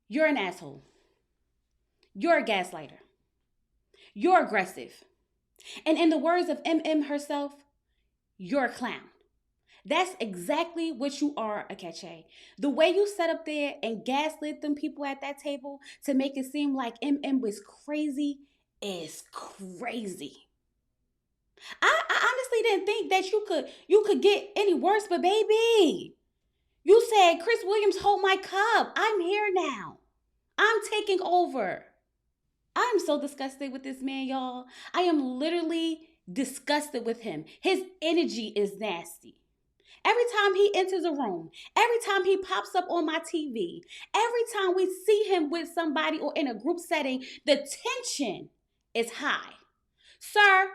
You're an asshole. You're a gaslighter. You're aggressive. And in the words of M herself, you're a clown. That's exactly what you are, Akeche. The way you sat up there and gaslit them people at that table to make it seem like was crazy is crazy. I honestly didn't think that you could get any worse, but baby, you said, Chris Williams, hold my cup. I'm here now. I'm taking over. I'm so disgusted with this man, y'all. I am literally disgusted with him. His energy is nasty. Every time he enters a room, every time he pops up on my TV, every time we see him with somebody or in a group setting, the tension is high. Sir,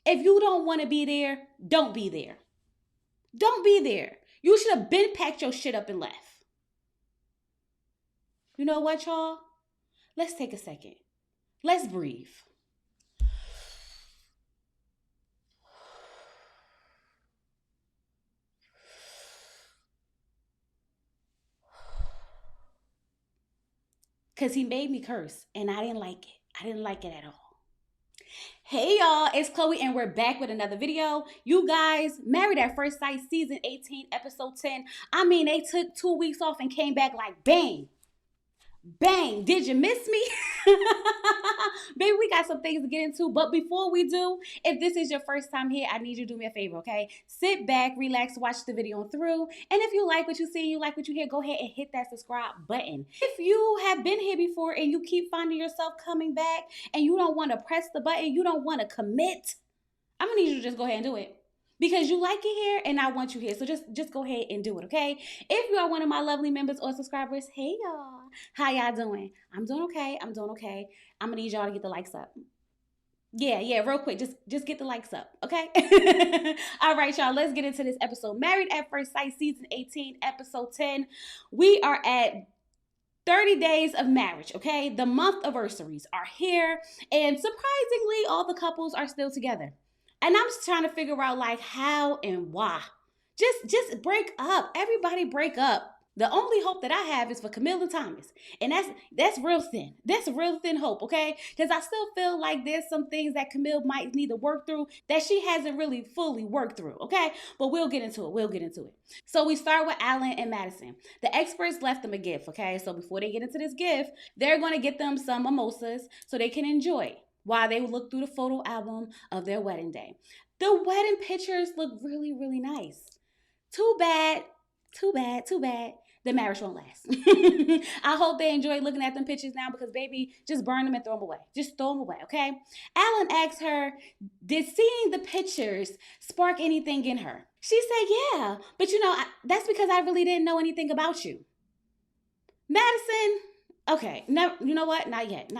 if you don't want to be there, don't be there. Don't be there. You should have been packed your shit up and left. You know what, y'all? Let's take a second. Let's breathe. Because he made me curse, and I didn't like it. I didn't like it at all. Hey y'all, it's Chloe and we're back with another video. You guys, Married at First Sight season 18, episode 10. I mean, they took 2 weeks off and came back like bang. Bang, did you miss me? Baby, we got some things to get into. But before we do, if this is your first time here, I need you to do me a favor, okay? Sit back, relax, watch the video through. And if you like what you see, you like what you hear, go ahead and hit that subscribe button. If you have been here before and you keep finding yourself coming back and you don't want to press the button, you don't want to commit, I'm going to need you to just go ahead and do it. Because you like it here and I want you here. So just go ahead and do it, okay? If you are one of my lovely members or subscribers, hey y'all. How y'all doing? I'm doing okay. I'm doing okay. I'm gonna need y'all to get the likes up. Yeah, real quick. Just get the likes up, okay? All right, y'all. Let's get into this episode. Married at First Sight, season 18, episode 10. We are at 30 days of marriage, okay? The month anniversaries are here, and surprisingly, all the couples are still together. And I'm just trying to figure out like how and why. Just break up. Everybody break up. The only hope that I have is for Camille and Thomas. And that's real thin. That's a real thin hope, okay? Because I still feel like there's some things that Camille might need to work through that she hasn't really fully worked through, okay? But we'll get into it. We'll get into it. So we start with Allan and Madison. The experts left them a gift, okay? So before they get into this gift, they're going to get them some mimosas so they can enjoy while they look through the photo album of their wedding day. The wedding pictures look really, really nice. Too bad. The marriage won't last. I hope they enjoy looking at them pictures now because, baby, just burn them and throw them away. Just throw them away, okay? Allan asked her, did seeing the pictures spark anything in her? She said, yeah, but that's because I really didn't know anything about you. Madison, okay, no, you know what? Not yet.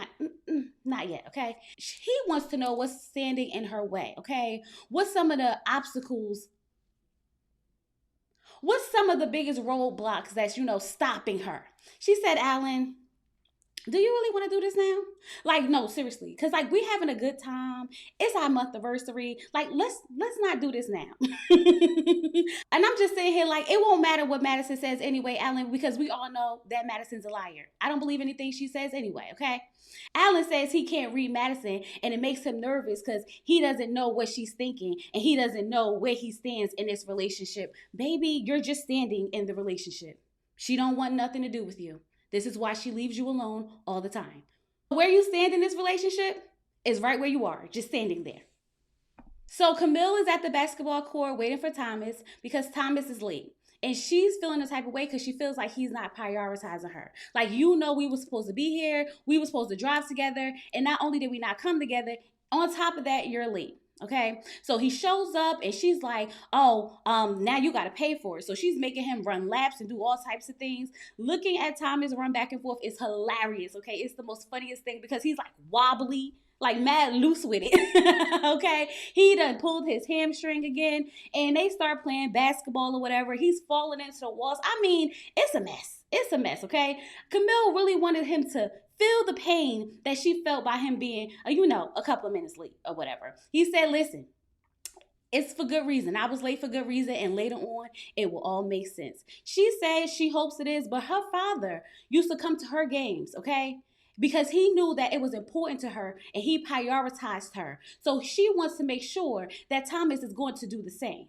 Not yet, okay? He wants to know what's standing in her way, okay? What's some of the obstacles? What's some of the biggest roadblocks that's, stopping her? She said, Allan, do you really want to do this now? Like, no, seriously. Because, like, we having a good time. It's our month anniversary. Like, let's not do this now. And I'm just saying here, like, it won't matter what Madison says anyway, Allan, because we all know that Madison's a liar. I don't believe anything she says anyway, okay? Allan says he can't read Madison, and it makes him nervous because he doesn't know what she's thinking, and he doesn't know where he stands in this relationship. Baby, you're just standing in the relationship. She don't want nothing to do with you. This is why she leaves you alone all the time. Where you stand in this relationship is right where you are, just standing there. So Camille is at the basketball court waiting for Thomas because Thomas is late. And she's feeling the type of way because she feels like he's not prioritizing her. Like, we were supposed to be here. We were supposed to drive together. And not only did we not come together, on top of that, you're late. Okay, so he shows up and she's like, now you got to pay for it. So she's making him run laps and do all types of things. Looking at Thomas run back and forth is hilarious. Okay, it's the most funniest thing because he's like wobbly, like mad loose with it. Okay, he done pulled his hamstring again and they start playing basketball or whatever. He's falling into the walls. I mean, it's a mess. It's a mess, okay? Camille really wanted him to feel the pain that she felt by him being, a couple of minutes late or whatever. He said, listen, It's for good reason. I was late for good reason, and later on, it will all make sense. She says she hopes it is, but her father used to come to her games, okay? Because he knew that it was important to her and he prioritized her. So she wants to make sure that Thomas is going to do the same.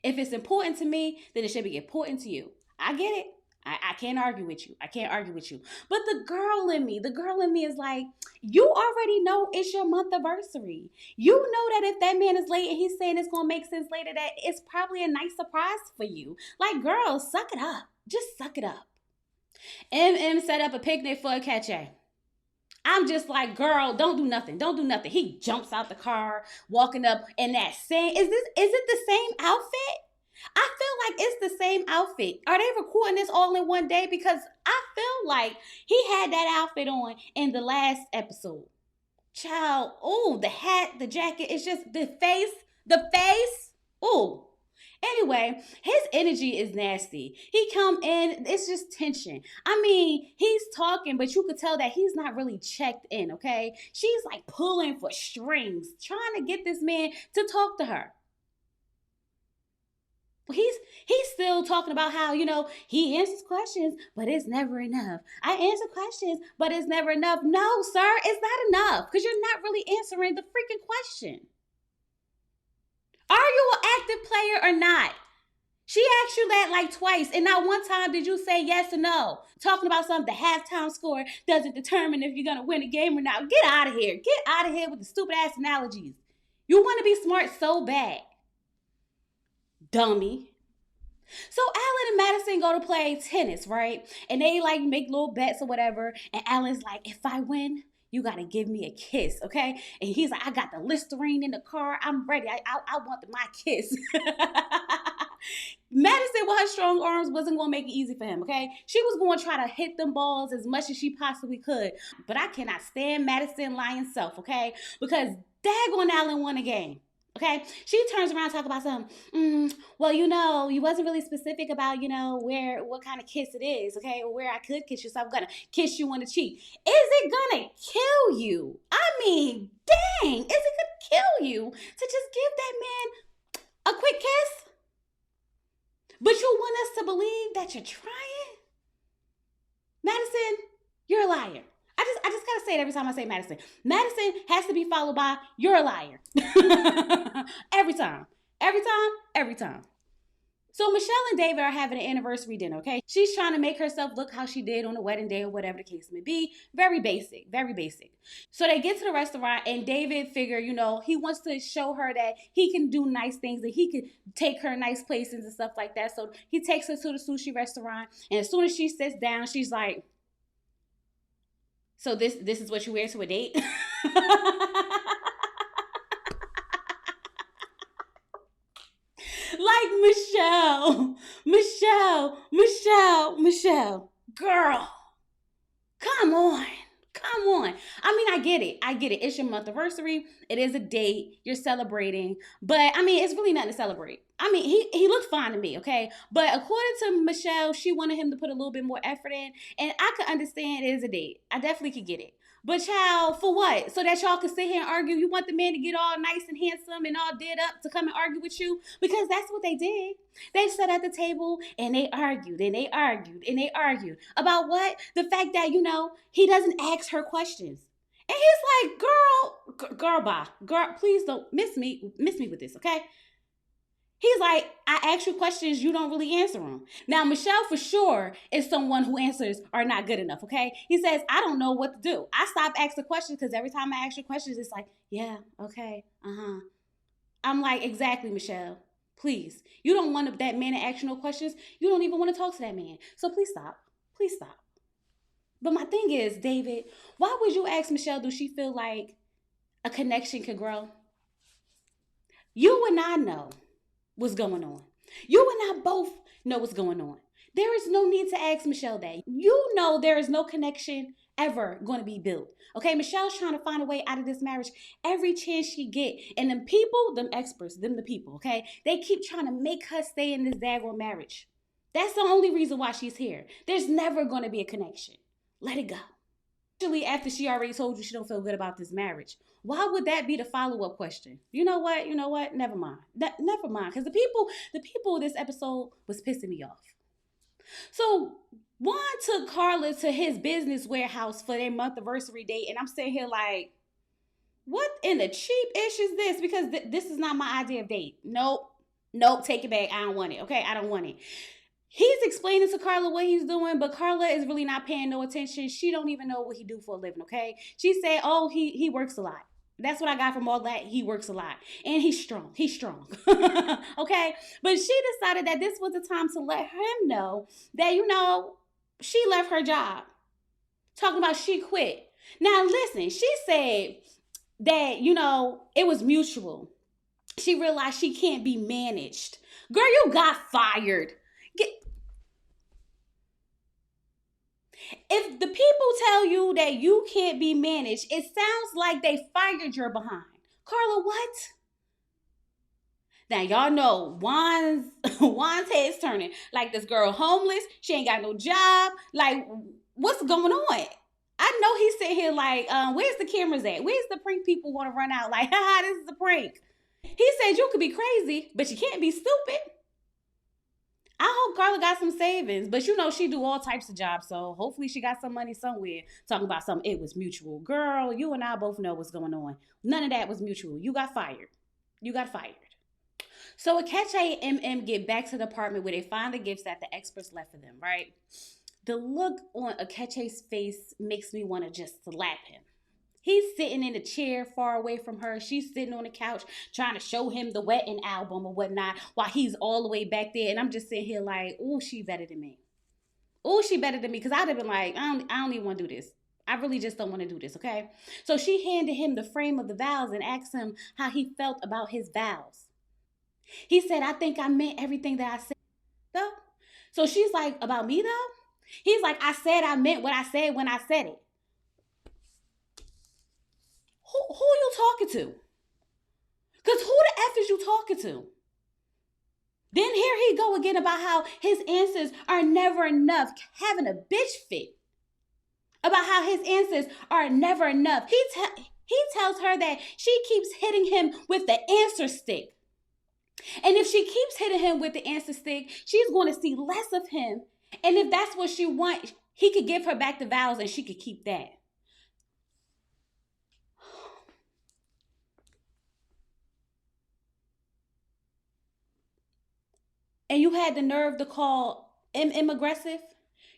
If it's important to me, then it should be important to you. I get it. I can't argue with you. I can't argue with you. But the girl in me is like, you already know it's your month anniversary. You know that if that man is late and he's saying it's going to make sense later, that it's probably a nice surprise for you. Like, girl, suck it up. Just suck it up. MM set up a picnic for a catch-up. I'm just like, girl, don't do nothing. Don't do nothing. He jumps out the car, walking up in that same, is it the same outfit? I feel like it's the same outfit. Are they recording this all in one day? Because I feel like he had that outfit on in the last episode. Child, oh, the hat, the jacket, it's just the face. Oh. Anyway, his energy is nasty. He come in, it's just tension. I mean, he's talking, but you could tell that he's not really checked in, okay? She's like pulling for strings, trying to get this man to talk to her. He's still talking about how, he answers questions, but it's never enough. I answer questions, but it's never enough. No, sir, it's not enough because you're not really answering the freaking question. Are you an active player or not? She asked you that like twice, and not one time did you say yes or no. Talking about something, the halftime score doesn't determine if you're going to win a game or not. Get out of here. Get out of here with the stupid ass analogies. You want to be smart so bad. Dummy. So Allan and Madison go to play tennis, right? And they like make little bets or whatever. And Allan's like, if I win, you got to give me a kiss, okay? And he's like, I got the Listerine in the car. I'm ready. I want my kiss. Madison, with her strong arms, wasn't going to make it easy for him, okay? She was going to try to hit them balls as much as she possibly could. But I cannot stand Madison lying self, okay? Because daggone Allan won the game. Okay, she turns around and talk about something. Well, you wasn't really specific about, what kind of kiss it is, okay, or where I could kiss you, so I'm gonna kiss you on the cheek. Is it gonna kill you? I mean, dang, is it gonna kill you to just give that man a quick kiss? But you want us to believe that you're trying? Madison, you're a liar. I just gotta say it every time I say Madison. Madison has to be followed by you're a liar. Every time. So Michelle and David are having an anniversary dinner, okay? She's trying to make herself look how she did on the wedding day or whatever the case may be. Very basic, very basic. So they get to the restaurant and David figure, he wants to show her that he can do nice things, that he can take her nice places and stuff like that. So he takes her to the sushi restaurant, and as soon as she sits down, she's like, so this is what you wear to a date? Like Michelle, girl, come on. I mean, I get it. It's your month anniversary. It is a date. You're celebrating. But, I mean, it's really nothing to celebrate. I mean, he looked fine to me, okay? But according to Michelle, she wanted him to put a little bit more effort in. And I could understand it is a date. I definitely could get it. But child, for what? So that y'all can sit here and argue? You want the man to get all nice and handsome and all did up to come and argue with you? Because that's what they did. They sat at the table and they argued about what? The fact that, he doesn't ask her questions. And he's like, girl, please don't miss me with this, okay? He's like, I ask you questions, you don't really answer them. Now, Michelle for sure is someone who answers are not good enough, okay? He says, I don't know what to do. I stop asking questions because every time I ask you questions, it's like, yeah, okay, I'm like, exactly, Michelle. Please. You don't want that man to ask you no questions. You don't even want to talk to that man. So please stop. But my thing is, David, why would you ask Michelle, do she feel like a connection could grow? You and I know what's going on. You and I both know what's going on. There is no need to ask Michelle that. You know there is no connection ever going to be built. Okay, Michelle's trying to find a way out of this marriage every chance she get. And them people, them experts, them the people, okay? They keep trying to make her stay in this daggone marriage. That's the only reason why she's here. There's never going to be a connection. Let it go. Especially after she already told you she don't feel good about this marriage. Why would that be the follow-up question? You know what? You know what? Never mind. Never mind. Because the people of this episode was pissing me off. So Juan took Carla to his business warehouse for their month anniversary date, and I'm sitting here like, what in the cheap ish is this? Because this is not my idea of date. Nope. Nope. Take it back. I don't want it. Okay. I don't want it. He's explaining to Carla what he's doing, but Carla is really not paying no attention. She don't even know what he do for a living, okay? She said, oh, he works a lot. That's what I got from all that. He works a lot. And he's strong. He's strong. Okay? But she decided that this was the time to let him know that, she left her job. Talking about she quit. Now, listen, she said that, it was mutual. She realized she can't be managed. Girl, you got fired. If the people tell you that you can't be managed, it sounds like they fired your behind. Carla, what? Now y'all know Juan's head's turning. Like, this girl homeless, she ain't got no job. Like, what's going on? I know he's sitting here like, where's the cameras at? Where's the prank people want to run out? Like, haha, this is a prank. He said you could be crazy, but you can't be stupid. I hope Carla got some savings, but she do all types of jobs, so hopefully she got some money somewhere. Talking about something, it was mutual. Girl, you and I both know what's going on. None of that was mutual. You got fired. You got fired. So Akeche and MM get back to the apartment where they find the gifts that the experts left for them, right? The look on Akeche's face makes me want to just slap him. He's sitting in a chair far away from her. She's sitting on the couch trying to show him the Wettin' album or whatnot while he's all the way back there. And I'm just sitting here like, oh, she better than me. Oh, she better than me. Because I'd have been like, I don't even want to do this. I really just don't want to do this, okay? So she handed him the frame of the vows and asked him how he felt about his vows. He said, I think I meant everything that I said, though. So she's like, about me, though? He's like, I said I meant what I said when I said it. Who you talking to? Because who the F is you talking to? Then here he go again about how his answers are never enough, having a bitch fit. About how his answers are never enough. He tells her that she keeps hitting him with the answer stick. And if she keeps hitting him with the answer stick, she's going to see less of him. And if that's what she wants, he could give her back the vows and she could keep that. And you had the nerve to call MM aggressive?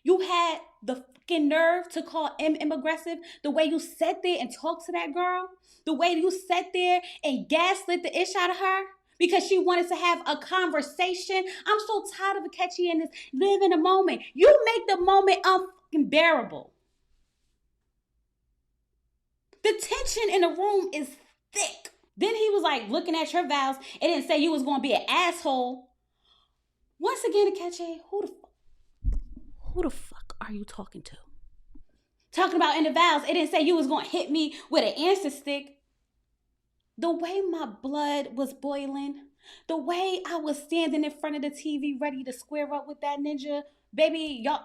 You had the fucking nerve to call MM aggressive? The way you sat there and talked to that girl? The way you sat there and gaslit the ish out of her? Because she wanted to have a conversation? I'm so tired of Akeche and this live in the moment. You make the moment unbearable. The tension in the room is thick. Then he was like looking at your vows. It didn't say you was going to be an asshole. Once again, Akeche, who the fuck are you talking to? Talking about in the vows, it didn't say you was going to hit me with an answer stick. The way my blood was boiling, the way I was standing in front of the TV ready to square up with that ninja, baby, y'all,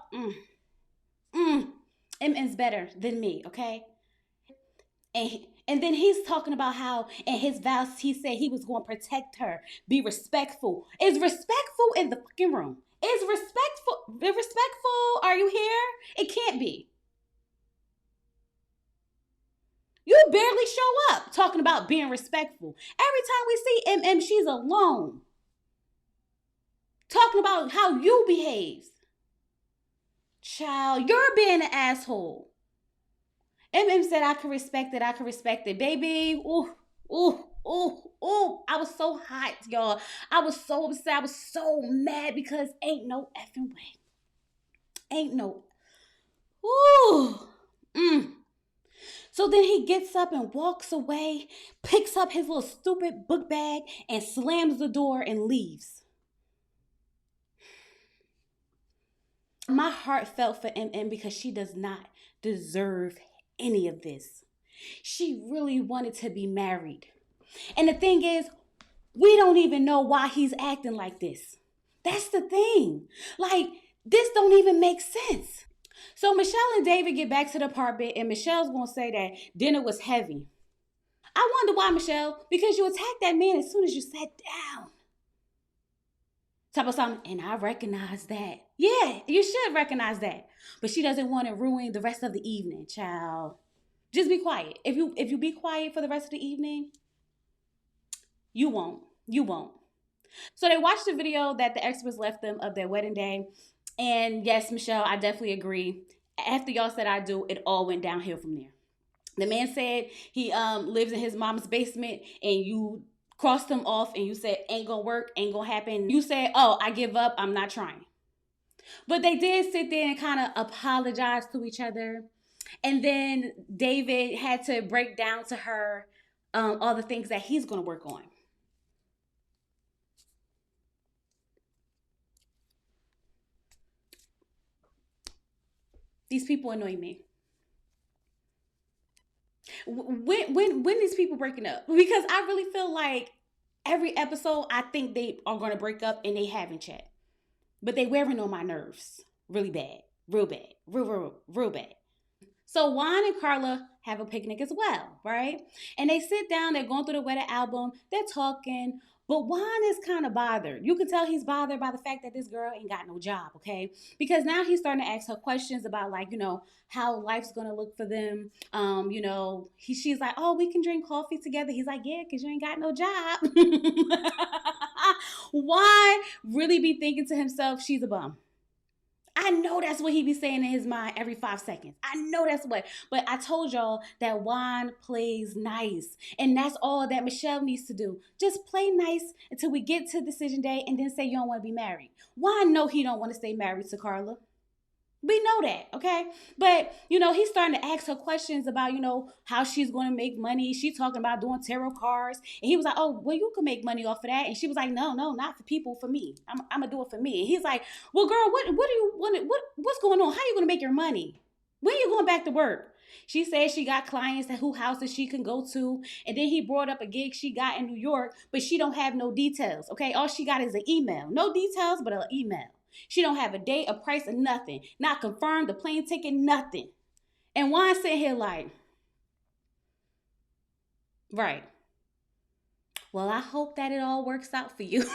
MN's better than me, okay? And then he's talking about how in his vows he said he was going to protect her, be respectful. Is respectful in the fucking room? Is respectful? Are you here? It can't be. You barely show up talking about being respectful. Every time we see MM, she's alone. Talking about how you behave. Child, you're being an asshole. MM said, I can respect it. Baby, ooh. I was so hot, y'all. I was so upset. I was so mad because ain't no effing way. Ain't no. So then he gets up and walks away, picks up his little stupid book bag and slams the door and leaves. My heart felt for MM because she does not deserve any of this. She really wanted to be married. And the thing is, we don't even know why he's acting like this. That's the thing. Like, this don't even make sense. So Michelle and David get back to the apartment, and Michelle's gonna say that dinner was heavy. I wonder why, Michelle, because you attacked that man as soon as you sat down. Type of something, and I recognize that. Yeah, you should recognize that. But she doesn't want to ruin the rest of the evening, child. Just be quiet. If you be quiet for the rest of the evening, you won't. You won't. So they watched the video that the experts left them of their wedding day. And yes, Michelle, I definitely agree. After y'all said I do, it all went downhill from there. The man said he lives in his mom's basement, and you crossed him off and you said ain't gonna work, ain't gonna happen. You said, oh, I give up, I'm not trying. But they did sit there and kind of apologize to each other. And then David had to break down to her all the things that he's gonna work on. These people annoy me. When these people breaking up? Because I really feel like every episode I think they are gonna break up and they haven't yet. But they wearing on my nerves really bad, real bad, real bad. So Juan and Carla have a picnic as well, right? And they sit down, they're going through the wedding album, they're talking, but Juan is kind of bothered. You can tell he's bothered by the fact that this girl ain't got no job, okay? Because now he's starting to ask her questions about, like, how life's gonna look for them. She's like, oh, we can drink coffee together. He's like, yeah, because you ain't got no job. Juan really be thinking to himself, she's a bum. I know that's what he be saying in his mind every 5 seconds. I know that's what. But I told y'all that Juan plays nice. And that's all that Michelle needs to do. Just play nice until we get to decision day and then say you don't want to be married. Juan know he don't want to stay married to Carla. We know that, okay? But, he's starting to ask her questions about, how she's going to make money. She's talking about doing tarot cards. And he was like, oh, well, you can make money off of that. And she was like, no, not for people, for me. I'm going to do it for me. And he's like, well, girl, what do you want? What's going on? How are you going to make your money? When are you going back to work? She said she got clients at who houses she can go to. And then he brought up a gig she got in New York, but she don't have no details, okay? All she got is an email. No details, but an email. She don't have a date, a price, or nothing. Not confirmed, the plane ticket, nothing. And Juan sitting here like, right. Well, I hope that it all works out for you. Okay,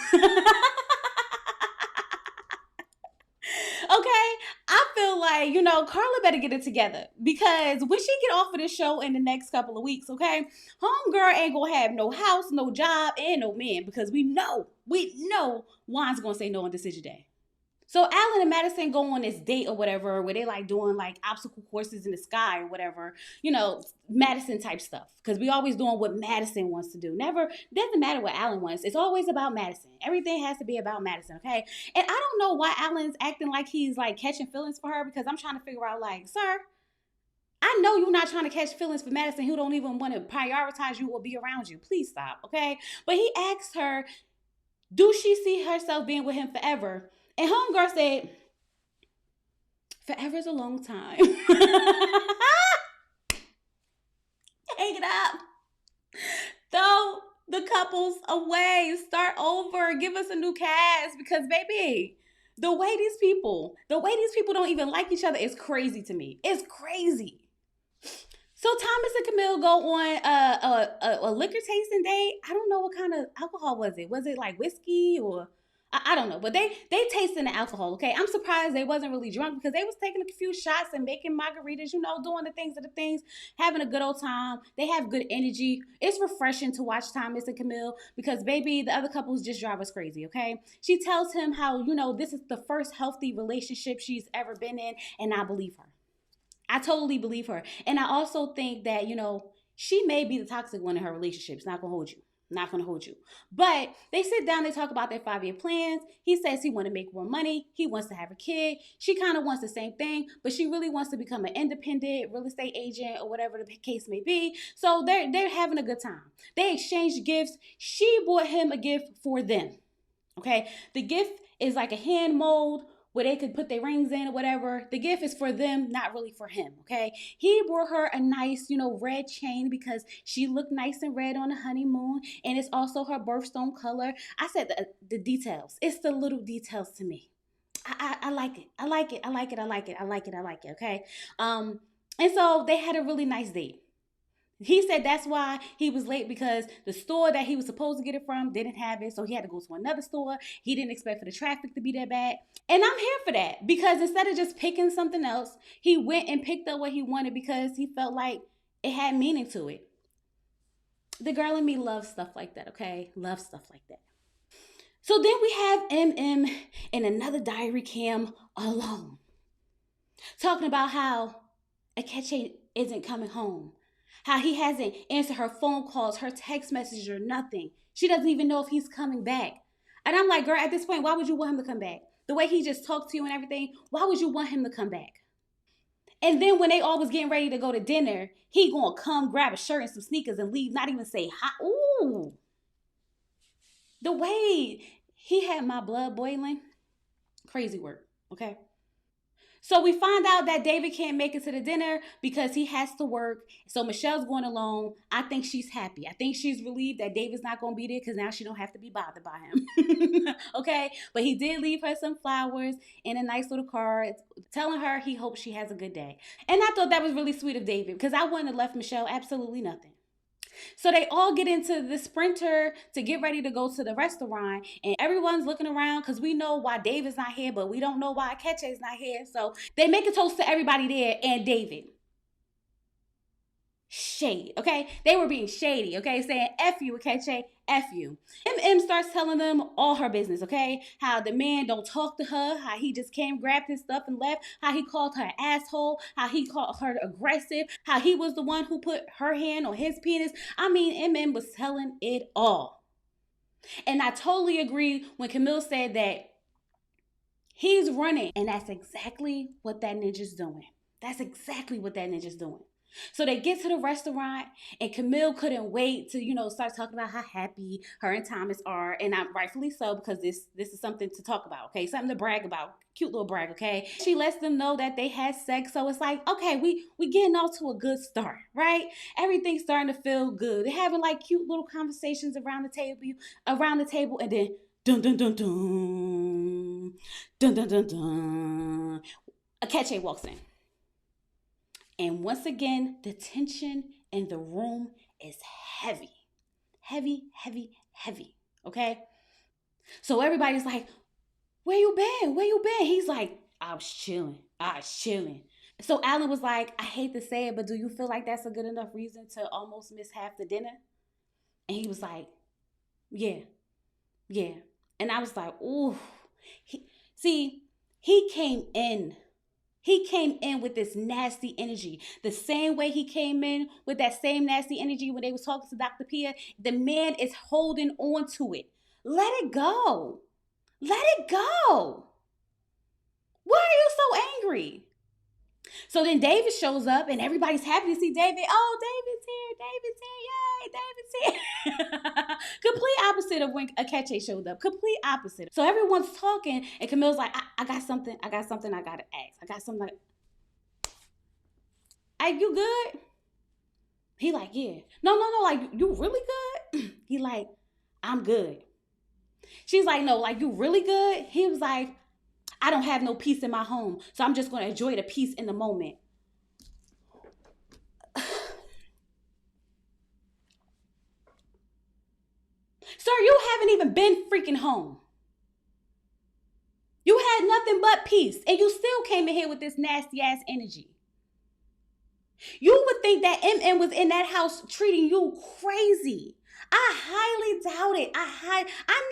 I feel like, Carla better get it together, because when she get off of this show in the next couple of weeks, okay, homegirl ain't gonna have no house, no job, and no man, because we know Juan's gonna say no on decision day. So Allan and Madison go on this date or whatever, where they like doing like obstacle courses in the sky or whatever, Madison type stuff. Because we always doing what Madison wants to do. Never, doesn't matter what Allan wants. It's always about Madison. Everything has to be about Madison, okay? And I don't know why Allan's acting like he's like catching feelings for her, because I'm trying to figure out, like, sir, I know you're not trying to catch feelings for Madison, who don't even want to prioritize you or be around you. Please stop, okay? But he asked her, do she see herself being with him forever? And homegirl said, forever is a long time. Hang it up. Throw the couples away. Start over. Give us a new cast. Because, baby, the way these people don't even like each other is crazy to me. It's crazy. So Thomas and Camille go on a liquor tasting date. I don't know what kind of alcohol was it. Was it like whiskey or... I don't know, but they tasting the alcohol, okay? I'm surprised they wasn't really drunk, because they was taking a few shots and making margaritas, doing the things, having a good old time. They have good energy. It's refreshing to watch Thomas and Camille, because, baby, the other couples just drive us crazy, okay? She tells him how, this is the first healthy relationship she's ever been in, and I believe her. I totally believe her. And I also think that, she may be the toxic one in her relationships. Not gonna hold you. But they sit down, they talk about their 5-year plans. He says he want to make more money. He wants to have a kid. She kind of wants the same thing, but she really wants to become an independent real estate agent or whatever the case may be. So they're having a good time. They exchanged gifts. She bought him a gift for them. Okay. The gift is like a hand mold where they could put their rings in or whatever. The gift is for them, not really for him, okay? He brought her a nice, red chain, because she looked nice and red on the honeymoon, and it's also her birthstone color. I said the details. It's the little details to me. I like it. I like it. I like it. I like it. I like it. I like it. Okay. Um, and so they had a really nice date. He said that's why he was late because the store that he was supposed to get it from didn't have it. So he had to go to another store. He didn't expect for the traffic to be that bad. And I'm here for that because instead of just picking something else, he went and picked up what he wanted because he felt like it had meaning to it. The girl in me loves stuff like that, okay? Loves stuff like that. So then we have MM in another diary cam alone, talking about how Akeche isn't coming home, how he hasn't answered her phone calls, her text messages, or nothing. She doesn't even know if he's coming back. And I'm like, girl, at this point, why would you want him to come back? The way he just talked to you and everything, why would you want him to come back? And then when they all was getting ready to go to dinner, he gonna come grab a shirt and some sneakers and leave, not even say hi. Ooh. The way he had my blood boiling, crazy work, okay? So we find out that David can't make it to the dinner because he has to work. So Michelle's going alone. I think she's happy. I think she's relieved that David's not going to be there because now she don't have to be bothered by him. Okay? But he did leave her some flowers and a nice little card telling her he hopes she has a good day. And I thought that was really sweet of David because I wouldn't have left Michelle absolutely nothing. So they all get into the sprinter to get ready to go to the restaurant, and everyone's looking around because we know why David's not here, but we don't know why Akeche's not here. So they make a toast to everybody there and David. Shade, okay? They were being shady, okay? Saying F you, Akeche, F you. MM starts telling them all her business, okay? How the man don't talk to her, how he just came, grabbed his stuff and left, how he called her an asshole, how he called her aggressive, how he was the one who put her hand on his penis. I mean, MM was telling it all. And I totally agree when Camille said that he's running. And that's exactly what that ninja's doing. That's exactly what that ninja's doing. So they get to the restaurant, and Camille couldn't wait to, start talking about how happy her and Thomas are, and I'm rightfully so because this is something to talk about, okay? Something to brag about, cute little brag, okay? She lets them know that they had sex, so it's like, okay, we getting off to a good start, right? Everything's starting to feel good. They're having like cute little conversations around the table, and then dun dun dun dun dun dun dun dun. Akeche walks in. And once again, the tension in the room is heavy. Heavy, heavy, heavy. Okay? So everybody's like, where you been? Where you been? He's like, I was chilling. I was chilling. So Allan was like, I hate to say it, but do you feel like that's a good enough reason to almost miss half the dinner? And he was like, yeah, yeah. And I was like, ooh. He came in. He came in with this nasty energy. The same way he came in with that same nasty energy when they was talking to Dr. Pia. The man is holding on to it. Let it go. Let it go. Why are you so angry? So then David shows up and everybody's happy to see David. Oh, David's here. David's here. Yay, David's here. Complete opposite of when Akeche showed up. Complete opposite. So everyone's talking and Camille's like, I got something I got to ask. I got something. Are you good? He like, yeah. No, like, you really good? He like, I'm good. She's like, no, like, you really good? He was like, I don't have no peace in my home, so I'm just going to enjoy the peace in the moment. Sir, you haven't even been freaking home. You had nothing but peace, and you still came in here with this nasty ass energy. You would think that MM was in that house treating you crazy. I highly doubt it. I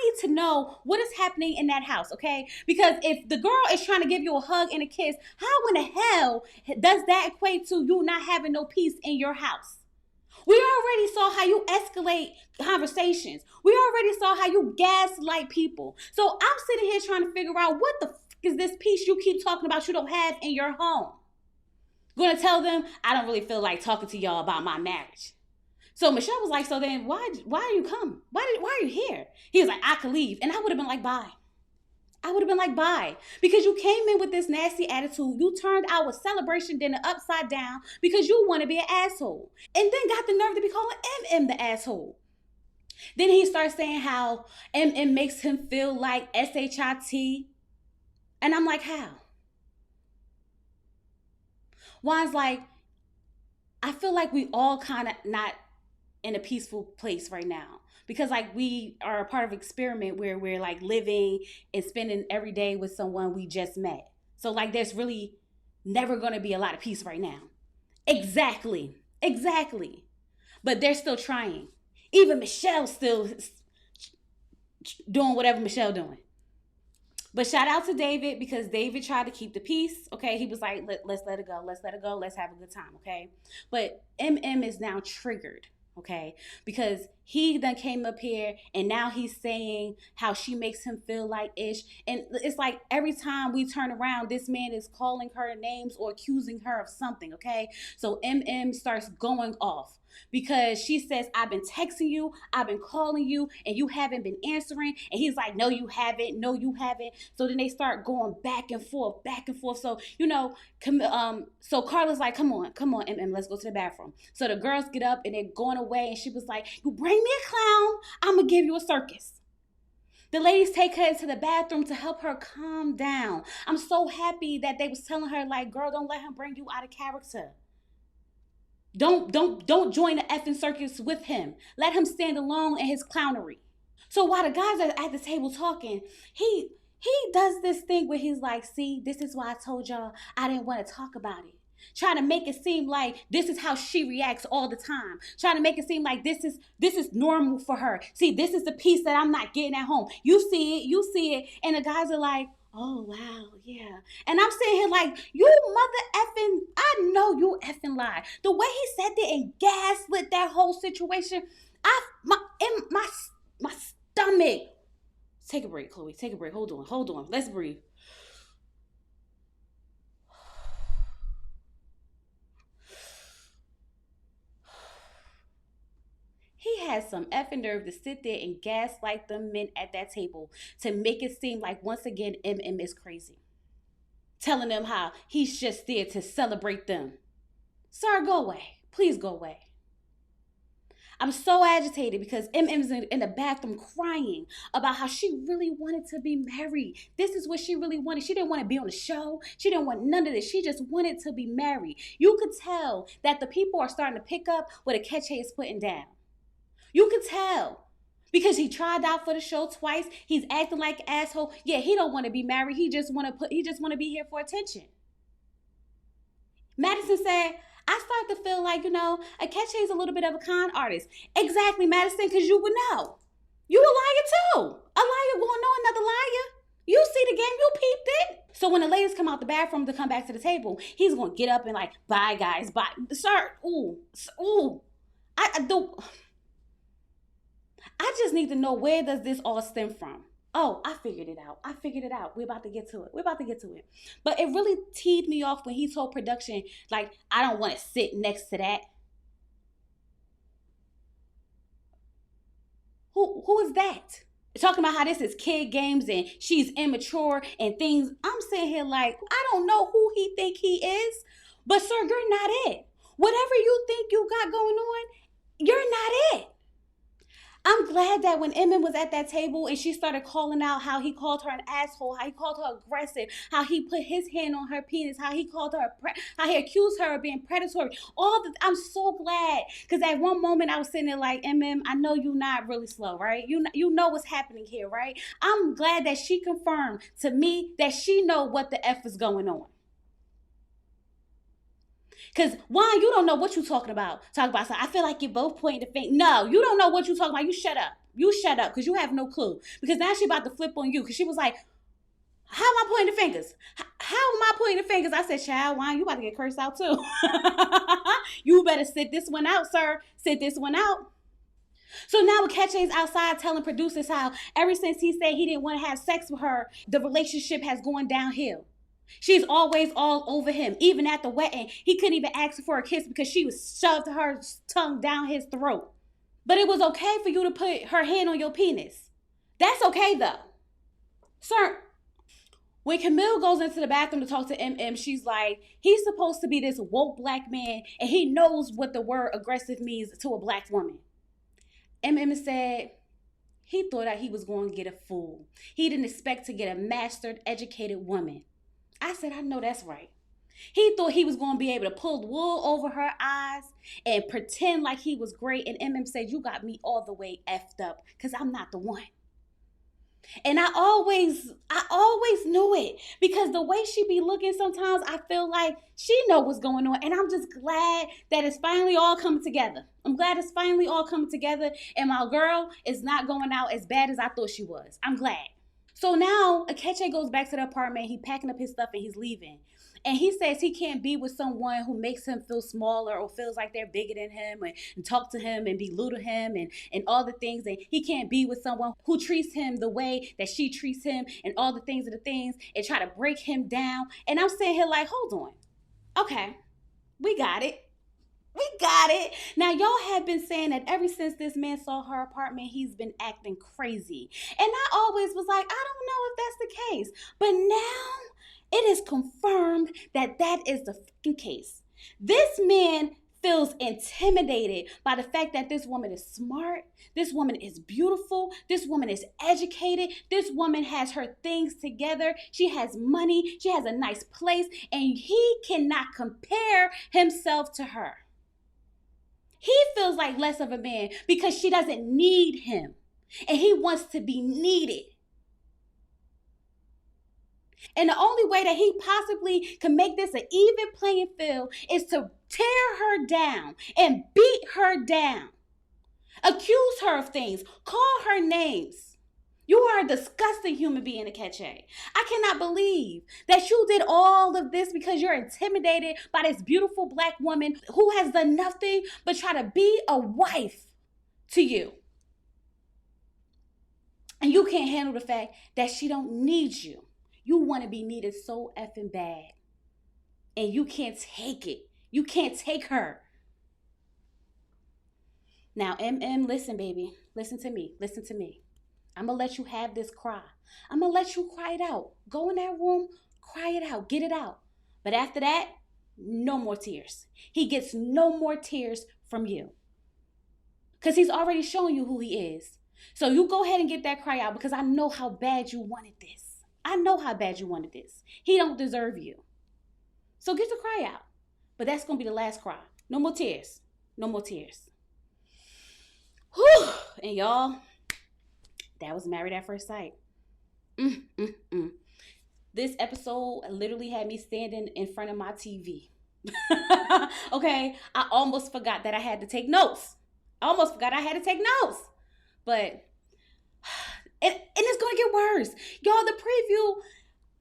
need to know what is happening in that house, okay? Because if the girl is trying to give you a hug and a kiss, how in the hell does that equate to you not having no peace in your house? We already saw how you escalate conversations. We already saw how you gaslight people. So I'm sitting here trying to figure out what the is this peace you keep talking about you don't have in your home. Gonna tell them I don't really feel like talking to y'all about my marriage. So Michelle was like, so then why do you come? Why are you here? He was like, I could leave. And I would have been like, bye. I would have been like, bye. Because you came in with this nasty attitude. You turned our celebration dinner upside down because you want to be an asshole. And then got the nerve to be calling MM the asshole. Then he starts saying how MM makes him feel like s18. And I'm like, how? Juan's like, I feel like we all kind of not in a peaceful place right now because like we are a part of an experiment where we're like living and spending every day with someone we just met. So like there's really never going to be a lot of peace right now. Exactly. Exactly. But they're still trying. Even Michelle's still doing whatever Michelle doing. But shout out to David because David tried to keep the peace. Okay, he was like, let's let it go. Let's let it go. Let's have a good time. Okay, but MM is now triggered. Okay, because he then came up here and now he's saying how she makes him feel like ish. And it's like every time we turn around, this man is calling her names or accusing her of something. Okay, so MM starts going off because she says, I've been texting you, I've been calling you, and you haven't been answering. And he's like, no, you haven't. No, you haven't. So then they start going back and forth, back and forth. So, so Carla's like, come on, let's go to the bathroom. So the girls get up and they're going away. And she was like, you bring me a clown, I'm going to give you a circus. The ladies take her into the bathroom to help her calm down. I'm so happy that they was telling her, like, girl, don't let him bring you out of character. Don't join the effing circus with him. Let him stand alone in his clownery. So while the guys are at the table talking, he does this thing where he's like, see, this is why I told y'all I didn't want to talk about it. Trying to make it seem like this is how she reacts all the time. Trying to make it seem like this is normal for her. See, this is the piece that I'm not getting at home. You see it. And the guys are like, oh, wow, yeah. And I'm sitting here like, you mother effing, I know you effing lie. The way he said that and gaslit that whole situation, my stomach. Take a break, Chloe. Take a break. Hold on. Let's breathe. He has some effing nerve to sit there and gaslight the men at that table to make it seem like once again MM is crazy. Telling them how he's just there to celebrate them. Sir, go away. Please go away. I'm so agitated because MM's in the bathroom crying about how she really wanted to be married. This is what she really wanted. She didn't want to be on the show. She didn't want none of this. She just wanted to be married. You could tell that the people are starting to pick up what Akeche is putting down. You could tell. Because he tried out for the show twice. He's acting like an asshole. Yeah, he don't want to be married. He just want to be here for attention. Madison said, I start to feel like, Akeche is a little bit of a con artist. Exactly, Madison, because you would know. You a liar too. A liar won't know another liar. You see the game, you peeped it. So when the ladies come out the bathroom to come back to the table, he's going to get up and like, bye guys, bye. Sir, ooh. I just need to know, where does this all stem from? Oh, I figured it out. We're about to get to it. But it really teed me off when he told production, like, I don't want to sit next to that. Who is that? Talking about how this is kid games and she's immature and things. I'm sitting here like, I don't know who he think he is. But sir, you're not it. Whatever you think you got going on, you're not it. I'm glad that when Emma was at that table and she started calling out how he called her an asshole, how he called her aggressive, how he put his hand on her penis, how he called her, how he accused her of being predatory. I'm so glad, because at one moment I was sitting there like, I know you're not really slow, right? You know what's happening here, right? I'm glad that she confirmed to me that she know what the F is going on. Because, Juan, you don't know what you're talking about. So I feel like you're both pointing the finger. No, you don't know what you're talking about. You shut up, because you have no clue. Because now she about to flip on you. Because she was like, how am I pointing the fingers? How am I pointing the fingers? I said, child, Juan, you about to get cursed out too. You better sit this one out, sir. Sit this one out. So now Akeche's outside telling producers how ever since he said he didn't want to have sex with her, the relationship has gone downhill. She's always all over him. Even at the wedding, he couldn't even ask her for a kiss because she was shoved her tongue down his throat. But it was okay for you to put her hand on your penis. That's okay though. Sir, when Camille goes into the bathroom to talk to MM, she's like, he's supposed to be this woke black man and he knows what the word aggressive means to a black woman. MM said, He thought that he was going to get a fool. He didn't expect to get a mastered, educated woman. I said, I know that's right. He thought he was going to be able to pull the wool over her eyes and pretend like he was great. And MM said, you got me all the way effed up because I'm not the one. And I always knew it, because the way she be looking sometimes, I feel like she know what's going on. And I'm just glad that it's finally all coming together. I'm glad it's finally all coming together. And my girl is not going out as bad as I thought she was. I'm glad. So now Akeche goes back to the apartment. He packing up his stuff and he's leaving. And he says he can't be with someone who makes him feel smaller or feels like they're bigger than him and talk to him and belittle him and all the things. And he can't be with someone who treats him the way that she treats him and all the things and try to break him down. And I'm sitting here like, hold on. Okay, we got it. We got it. Now, y'all have been saying that ever since this man saw her apartment, he's been acting crazy. And I always was like, I don't know if that's the case. But now it is confirmed that that is the fucking case. This man feels intimidated by the fact that this woman is smart, this woman is beautiful, this woman is educated, this woman has her things together, she has money, she has a nice place, and he cannot compare himself to her. He feels like less of a man because she doesn't need him, and he wants to be needed. And the only way that he possibly can make this an even playing field is to tear her down and beat her down, accuse her of things, call her names. You are a disgusting human being, Akeche. I cannot believe that you did all of this because you're intimidated by this beautiful black woman who has done nothing but try to be a wife to you. And you can't handle the fact that she don't need you. You want to be needed so effing bad. And you can't take it. You can't take her. Now, listen, baby. Listen to me. Listen to me. I'm going to let you have this cry. I'm going to let you cry it out. Go in that room, cry it out, get it out. But after that, no more tears. He gets no more tears from you. Because he's already shown you who he is. So you go ahead and get that cry out, because I know how bad you wanted this. I know how bad you wanted this. He don't deserve you. So get the cry out. But that's going to be the last cry. No more tears. No more tears. Whew. And y'all, that was Married at First Sight. This episode literally had me standing in front of my TV. Okay, I almost forgot that I had to take notes. But and it's going to get worse. Y'all, the preview,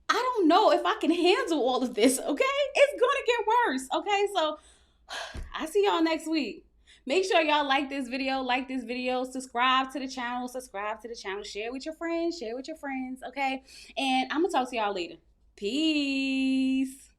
I don't know if I can handle all of this, okay? It's going to get worse, okay? So I'll see y'all next week. Make sure y'all like this video, subscribe to the channel, share with your friends, okay? And I'm going to talk to y'all later. Peace.